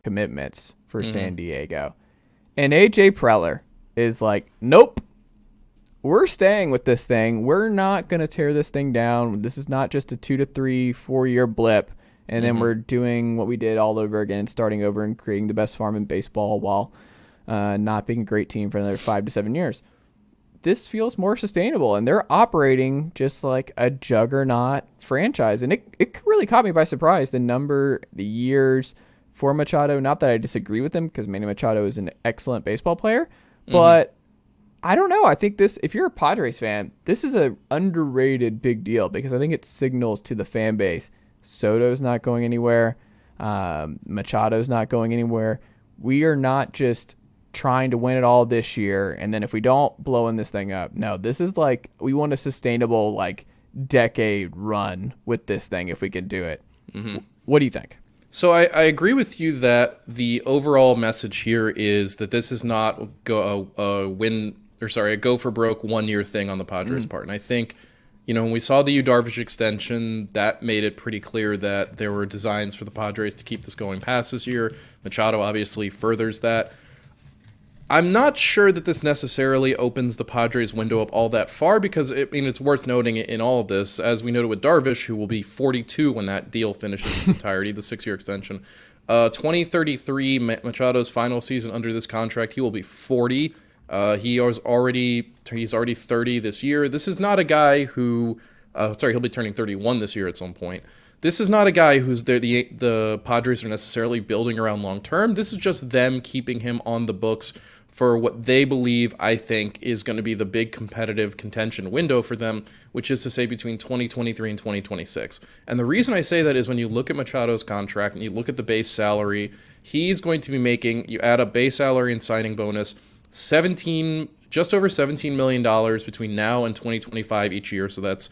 Commitments for San Diego. And AJ Preller is like, nope, we're staying with this thing. We're not going to tear this thing down. This is not just a 2 to 3, 4-year blip. And then we're doing what we did all over again, starting over and creating the best farm in baseball while not being a great team for another 5 to 7 years. This feels more sustainable, and they're operating just like a juggernaut franchise. And it really caught me by surprise, the years for Machado. Not that I disagree with him, because Manny Machado is an excellent baseball player, but I don't know. I think if you're a Padres fan, this is an underrated big deal, because I think it signals to the fan base, Soto's not going anywhere. Machado's not going anywhere. We are not just trying to win it all this year, and then if we don't, blowing this thing up. No, this is like, we want a sustainable decade run with this thing if we can do it. What do you think? So I agree with you that the overall message here is that this is not a go for broke 1 year thing on the Padres' part. And I think, when we saw the Yu Darvish extension, that made it pretty clear that there were designs for the Padres to keep this going past this year. Machado obviously furthers that. I'm not sure that this necessarily opens the Padres window up all that far, because it's worth noting in all of this, as we noted with Darvish, who will be 42 when that deal finishes its entirety, the 6-year extension. 2033, Machado's final season under this contract, he will be 40. He's already 30 this year. This is not a guy who, he'll be turning 31 this year at some point. This is not a guy who's the Padres are necessarily building around long term. This is just them keeping him on the books for what they believe, I think, is going to be the big competitive contention window for them, which is to say between 2023 and 2026. And the reason I say that is when you look at Machado's contract and you look at the base salary, he's going to be making, you add up base salary and signing bonus, just over $17 million between now and 2025 each year. So that's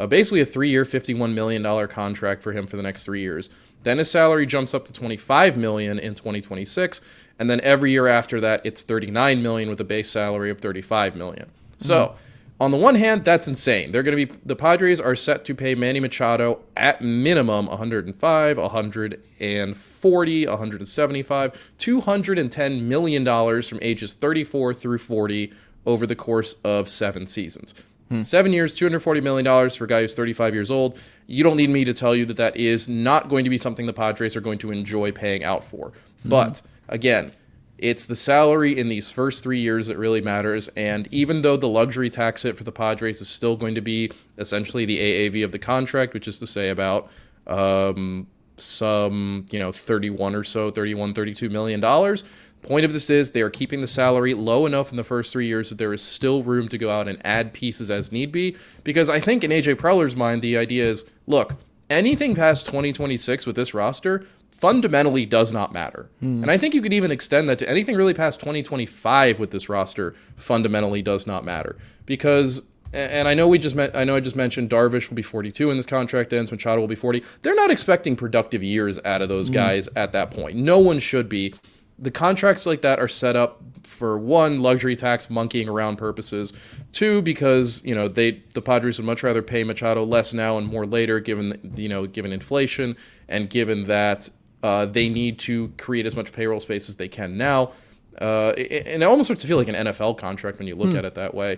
basically a 3-year, $51 million contract for him for the next 3 years. Then his salary jumps up to $25 million in 2026. And then every year after that, it's $39 million with a base salary of $35 million. So, on the one hand, that's insane. The Padres are set to pay Manny Machado at minimum $105, $140, $175, $210 million from ages 34 through 40 over the course of 7 seasons. 7 years, $240 million for a guy who's 35 years old. You don't need me to tell you that is not going to be something the Padres are going to enjoy paying out for. But again, it's the salary in these first 3 years that really matters, and even though the luxury tax hit for the Padres is still going to be essentially the AAV of the contract, which is to say about $31 $32 million. Point of this is they are keeping the salary low enough in the first 3 years that there is still room to go out and add pieces as need be, because I think in AJ Preller's mind, the idea is, look, anything past 2026 with this roster fundamentally does not matter. And I think you could even extend that to anything really past 2025 with this roster fundamentally does not matter. Because, and I know I just mentioned Darvish will be 42 when this contract ends, Machado will be 40. They're not expecting productive years out of those guys at that point. No one should be. The contracts like that are set up for, 1, luxury tax monkeying around purposes, 2, because the Padres would much rather pay Machado less now and more later, given inflation and given that they need to create as much payroll space as they can now. And it almost starts to feel like an NFL contract when you look at it that way.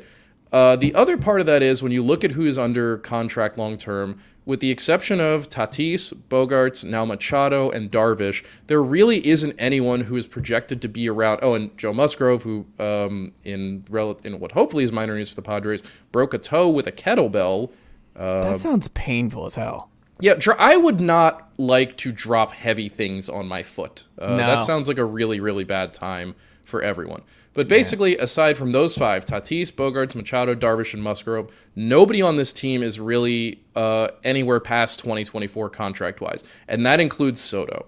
The other part of that is when you look at who is under contract long term, with the exception of Tatis, Bogarts, now Machado, and Darvish, there really isn't anyone who is projected to be around. Oh, and Joe Musgrove, who in what hopefully is minor news for the Padres, broke a toe with a kettlebell. That sounds painful as hell. Yeah, I would not like to drop heavy things on my foot. No. That sounds like a really, really bad time for everyone. But basically, aside from those 5, Tatis, Bogarts, Machado, Darvish, and Musgrove, nobody on this team is really anywhere past 2024 contract-wise. And that includes Soto.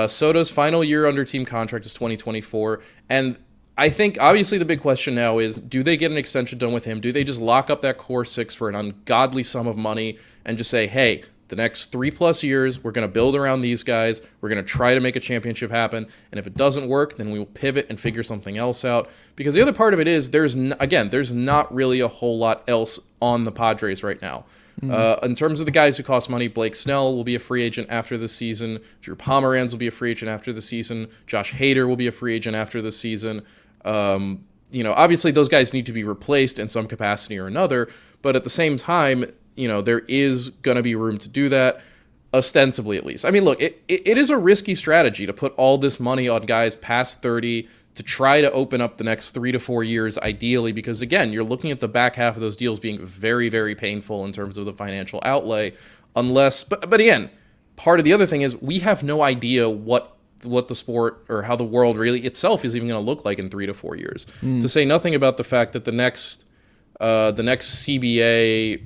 Soto's final year under team contract is 2024. And I think, obviously, the big question now is, do they get an extension done with him? Do they just lock up that core 6 for an ungodly sum of money and just say, hey, the next 3+ years, we're going to build around these guys. We're going to try to make a championship happen. And if it doesn't work, then we will pivot and figure something else out. Because the other part of it is there's not really a whole lot else on the Padres right now. In terms of the guys who cost money, Blake Snell will be a free agent after the season. Drew Pomeranz will be a free agent after the season. Josh Hader will be a free agent after the season. Obviously those guys need to be replaced in some capacity or another. But at the same time, there is going to be room to do that, ostensibly at least. I mean, look, it is a risky strategy to put all this money on guys past 30 to try to open up the next 3 to 4 years, ideally, because, again, you're looking at the back half of those deals being very, very painful in terms of the financial outlay, but again, part of the other thing is we have no idea what the sport or how the world really itself is even going to look like in 3 to 4 years. To say nothing about the fact that the next CBA,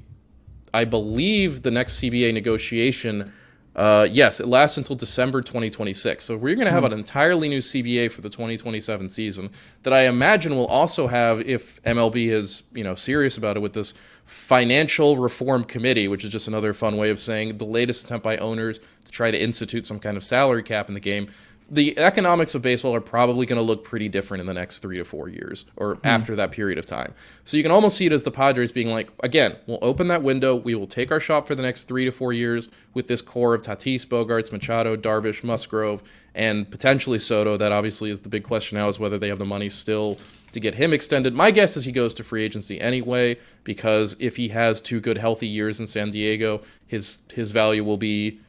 I believe the next CBA negotiation, yes, it lasts until December 2026. So we're going to have an entirely new CBA for the 2027 season that I imagine will also have, if MLB is serious about it, with this financial reform committee, which is just another fun way of saying the latest attempt by owners to try to institute some kind of salary cap in the game. The economics of baseball are probably going to look pretty different in the next 3 to 4 years or after that period of time. So you can almost see it as the Padres being like, again, we'll open that window. We will take our shot for the next 3 to 4 years with this core of Tatis, Bogarts, Machado, Darvish, Musgrove, and potentially Soto. That obviously is the big question now, is whether they have the money still to get him extended. My guess is he goes to free agency anyway, because if he has 2 good, healthy years in San Diego, his value will be...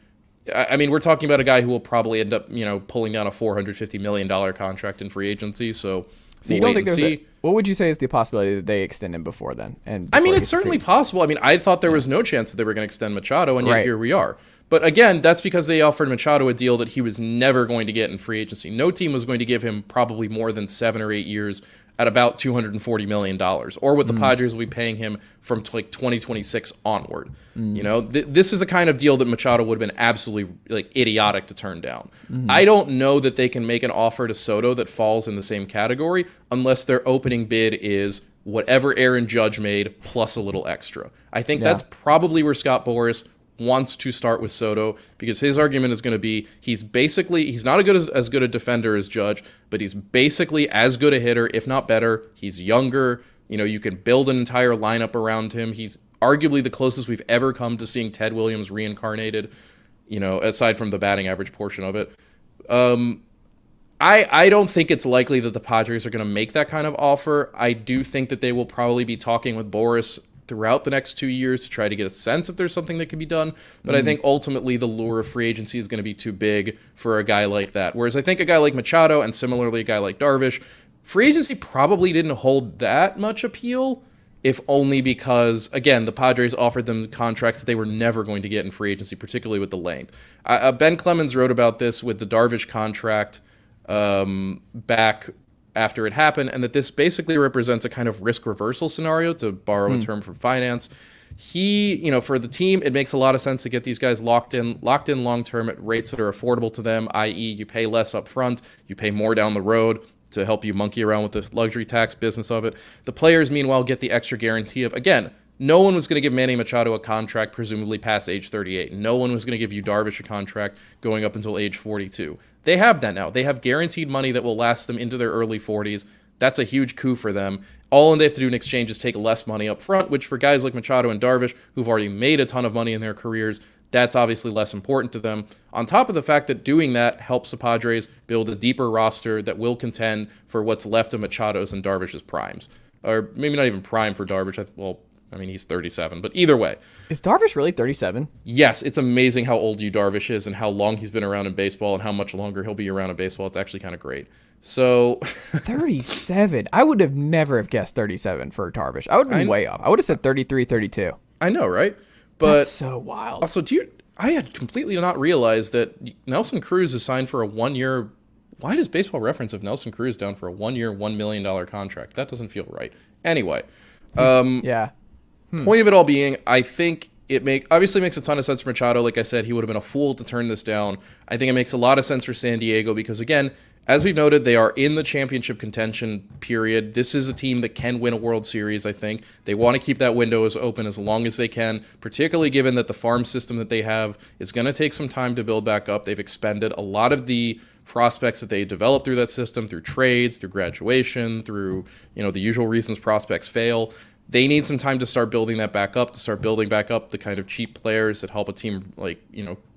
I mean, we're talking about a guy who will probably end up, pulling down a $450 million contract in free agency. So you don't think what would you say is the possibility that they extend him before then? And I mean, it's certainly possible. I mean, I thought there was no chance that they were going to extend Machado, and yet here we are. But again, that's because they offered Machado a deal that he was never going to get in free agency. No team was going to give him probably more than 7 or 8 years at about $240 million, or what the Padres will be paying him from 2026 onward. This is the kind of deal that Machado would have been absolutely idiotic to turn down. I don't know that they can make an offer to Soto that falls in the same category unless their opening bid is whatever Aaron Judge made plus a little extra. I think that's probably where Scott Boras wants to start with Soto, because his argument is going to be he's not as good a defender as Judge, but he's basically as good a hitter, if not better. He's younger. You can build an entire lineup around him. He's arguably the closest we've ever come to seeing Ted Williams reincarnated, aside from the batting average portion of it. I don't think it's likely that the Padres are going to make that kind of offer. I do think that they will probably be talking with Boras throughout the next 2 years to try to get a sense if there's something that can be done. But I think ultimately the lure of free agency is going to be too big for a guy like that. Whereas I think a guy like Machado, and similarly a guy like Darvish, free agency probably didn't hold that much appeal, if only because, again, the Padres offered them contracts that they were never going to get in free agency, particularly with the length. Ben Clemens wrote about this with the Darvish contract back after it happened, and that this basically represents a kind of risk reversal scenario, to borrow a term from finance. For the team, it makes a lot of sense to get these guys locked in long-term at rates that are affordable to them, i.e. you pay less up front, you pay more down the road to help you monkey around with the luxury tax business of it. The players, meanwhile, get the extra guarantee of, again, no one was going to give Manny Machado a contract presumably past age 38. No one was going to give you Darvish a contract going up until age 42. They have that now. They have guaranteed money that will last them into their early 40s. That's a huge coup for them. All they have to do in exchange is take less money up front, which for guys like Machado and Darvish, who've already made a ton of money in their careers, that's obviously less important to them. On top of the fact that doing that helps the Padres build a deeper roster that will contend for what's left of Machado's and Darvish's primes. Or maybe not even prime for Darvish. He's 37, but either way. Is Darvish really 37? Yes, it's amazing how old Yu Darvish is and how long he's been around in baseball and how much longer he'll be around in baseball. It's actually kind of great. So 37. I would have never have guessed 37 for Darvish. I would have been way off. I would have said 33, 32. I know, right? But that's so wild. Also, I had completely not realized that Nelson Cruz is signed for a 1 year. Why does Baseball Reference have Nelson Cruz down for a 1 year, $1 million contract? That doesn't feel right. Anyway. Point of it all being, I think obviously makes a ton of sense for Machado. Like I said, he would have been a fool to turn this down. I think it makes a lot of sense for San Diego because, again, as we've noted, they are in the championship contention period. This is a team that can win a World Series, I think. They want to keep that window as open as long as they can, particularly given that the farm system that they have is going to take some time to build back up. They've expended a lot of the prospects that they developed through that system, through trades, through graduation, through, the usual reasons prospects fail. They need some time to start building that back up, to start building back up the kind of cheap players that help a team,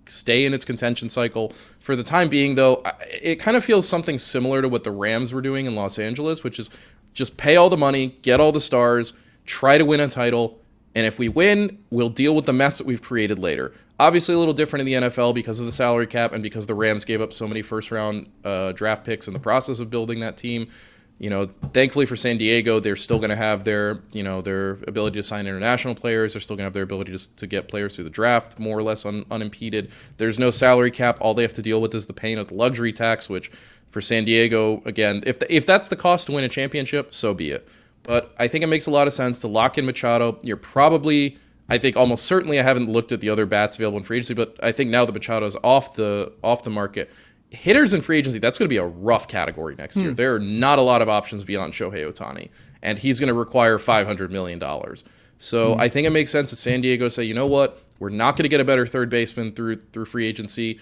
stay in its contention cycle. For the time being, though, it kind of feels something similar to what the Rams were doing in Los Angeles, which is just pay all the money, get all the stars, try to win a title, and if we win, we'll deal with the mess that we've created later. Obviously, a little different in the NFL because of the salary cap and because the Rams gave up so many first-round draft picks in the process of building that team. Thankfully for San Diego, they're still going to have their ability to sign international players. They're still going to have their ability to get players through the draft more or less unimpeded. There's no salary cap. All they have to deal with is the pain of the luxury tax, which for San Diego, again, if that's the cost to win a championship, so be it. But I think it makes a lot of sense to lock in Machado. You're probably, I think almost certainly, I haven't looked at the other bats available in free agency, but I think now that Machado's off the market, hitters in free agency, that's going to be a rough category next year. There are not a lot of options beyond Shohei Ohtani, and he's going to require $500 million. So I think it makes sense that San Diego say, you know what, we're not going to get a better third baseman through free agency.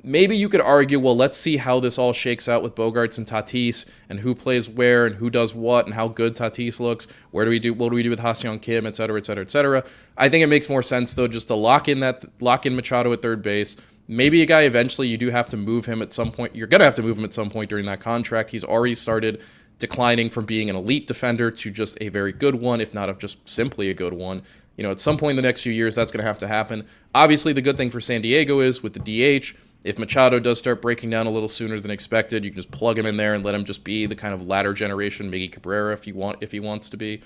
Maybe you could argue, well, let's see how this all shakes out with Bogaerts and Tatis, and who plays where and who does what, and how good Tatis looks. What do we do with Ha-Seong Kim, et cetera, et cetera, et cetera. I think it makes more sense, though, just to lock in Machado at third base. Maybe a guy eventually you do have to move him at some point. You're going to have to move him at some point during that contract. He's already started declining from being an elite defender to just a very good one, if not of just simply a good one. At some point in the next few years, that's going to have to happen. Obviously, the good thing for San Diego is with the DH, if Machado does start breaking down a little sooner than expected, you can just plug him in there and let him just be the kind of latter generation Miggy Cabrera if he wants to be.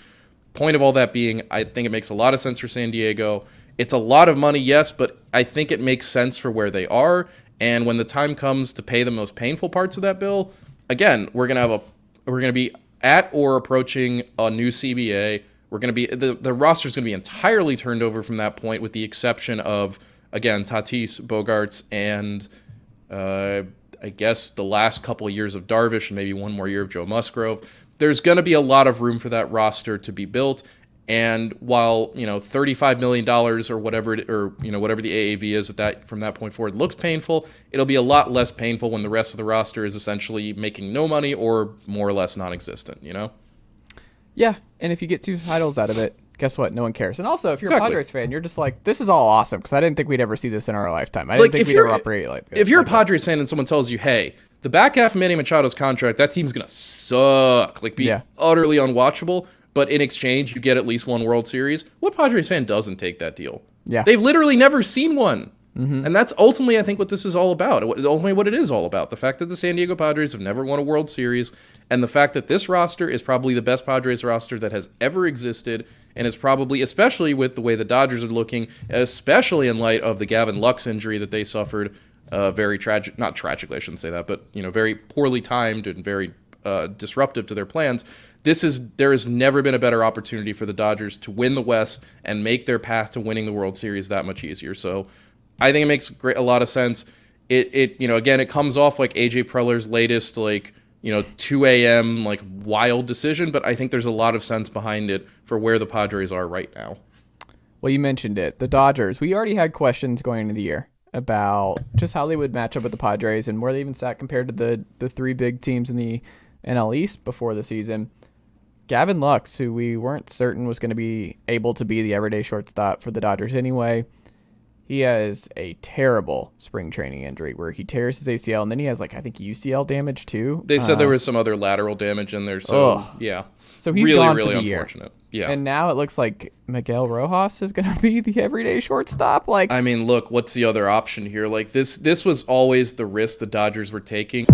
Point of all that being, I think it makes a lot of sense for San Diego. It's a lot of money, yes, but I think it makes sense for where they are. And when the time comes to pay the most painful parts of that bill, again, we're gonna be at or approaching a new CBA. We're gonna be the roster's gonna be entirely turned over from that point, with the exception of, again, Tatis, Bogaerts, and I guess the last couple of years of Darvish and maybe one more year of Joe Musgrove. There's gonna be a lot of room for that roster to be built. And while, $35 million or whatever whatever the AAV is from that point forward looks painful, it'll be a lot less painful when the rest of the roster is essentially making no money or more or less non-existent, Yeah, and if you get 2 titles out of it, guess what? No one cares. And also, if you're a Padres fan, you're just like, this is all awesome, because I didn't think we'd ever see this in our lifetime. I didn't think we'd ever operate like this. If you're a Padres fan and someone tells you, hey, the back half of Manny Machado's contract, that team's going to suck, utterly unwatchable, but in exchange, you get at least one World Series. What Padres fan doesn't take that deal? Yeah. They've literally never seen one. Mm-hmm. And that's ultimately, I think, what this is all about. Ultimately, what it is all about. The fact that the San Diego Padres have never won a World Series, and the fact that this roster is probably the best Padres roster that has ever existed, and is probably, especially with the way the Dodgers are looking, especially in light of the Gavin Lux injury that they suffered, very tragic, not tragically, I shouldn't say that, but, very poorly timed and very disruptive to their plans. There has never been a better opportunity for the Dodgers to win the West and make their path to winning the World Series that much easier. So I think it makes a lot of sense. Again, it comes off like AJ Preller's latest 2 a.m. wild decision, but I think there's a lot of sense behind it for where the Padres are right now. Well, you mentioned it. The Dodgers, we already had questions going into the year about just how they would match up with the Padres and where they even sat compared to the 3 big teams in the NL East before the season. Gavin Lux, who we weren't certain was going to be able to be the everyday shortstop for the Dodgers anyway, he has a terrible spring training injury where he tears his ACL, and then he has, I think, UCL damage too. They said there was some other lateral damage in there, so yeah. So he's really, gone really for the unfortunate. Year. Yeah. And now it looks like Miguel Rojas is going to be the everyday shortstop. I mean, look, what's the other option here? This was always the risk the Dodgers were taking.